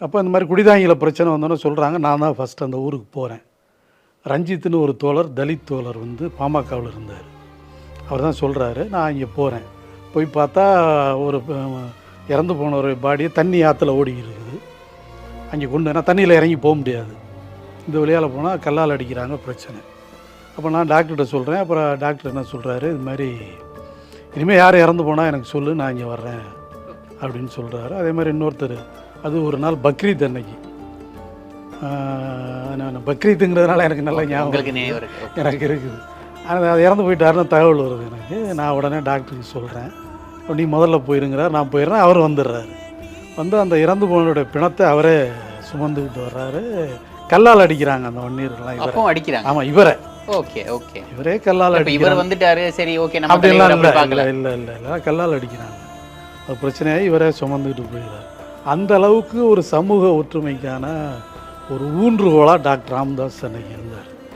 அப்போ இந்த மாதிரி குடிதாங்கியில் பிரச்சனை வந்தோன்னே சொல்கிறாங்க. நான் தான் ஃபஸ்ட்டு அந்த ஊருக்கு போகிறேன். ரஞ்சித்னு ஒரு தோழர், தலித் தோழர் வந்து பாமகவில் இருந்தார். அவர் தான் சொல்கிறாரு. நான் இங்கே போகிறேன். போய் பார்த்தா ஒரு இறந்து போன ஒரு பாடியை தண்ணி ஆற்றுல ஓடிக்கிட்டு இருக்குது. அங்கே கொண்டு ஏன்னா தண்ணியில் இறங்கி போக முடியாது. இந்த வழியால் போனால் கல்லால் அடிக்கிறாங்க, பிரச்சனை. அப்போ நான் டாக்டர்கிட்ட சொல்கிறேன். அப்புறம் டாக்டர் என்ன சொல்கிறாரு, இது மாதிரி இனிமேல் யார் இறந்து போனால் எனக்கு சொல்லு, நான் இங்கே வர்றேன் அப்படின்னு சொல்கிறாரு. அதே மாதிரி இன்னொருத்தர், அது ஒரு நாள் பக்ரீத் அன்னைக்கு. நான் பக்ரீத்துங்கிறதுனால எனக்கு நல்லா ஞாபகம் எனக்கு இருக்குது. ஆனால் அது இறந்து போயிட்டாருன்னு தகவல் வருது எனக்கு. நான் உடனே டாக்டருக்கு சொல்கிறேன். நீ முதல்ல போயிருங்கிறார். நான் போயிடுறேன். அவர் வந்துடுறாரு. வந்து அந்த இறந்து போனோடைய பிணத்தை அவரே சுமந்துக்கிட்டு வர்றாரு. கல்லால் அடிக்கிறாங்க அந்த வன்னியர்கள்லாம். இவரை அடிக்கிறாங்க. ஆமாம், இவரை. Okay okay. இவரே கல்லால் அடி. இவர் வந்துட்டாரு, சரி ஓகே, நம்ம அப்படிலாம் இல்லை கல்லால் அடிக்கிறாங்க. அது பிரச்சனையாகி இவரே சுமந்துக்கிட்டு போயிடுறாரு. அந்த அளவுக்கு ஒரு சமூக ஒற்றுமைக்கான ஒரு ஊன்றுகோலாக டாக்டர் ராமதாஸ் அன்னைக்கு